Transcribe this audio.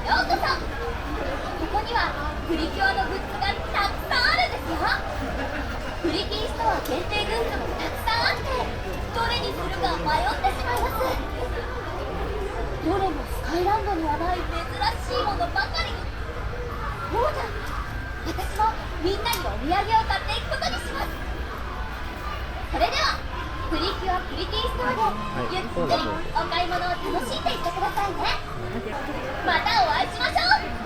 ようこそ。ここにはプリキュアのグッズがたくさんあるんですよ。プリティストア限定グッズもたくさんあって、どれにするか迷ってしまいます。どれもスカイランドにはない珍しいものばかり。そうだ、私もみんなにお土産を買っていくことにします。それではプリキュアプリティストアでゆっくりお買い物を楽しんでいってくださいね。またお会いしましょう。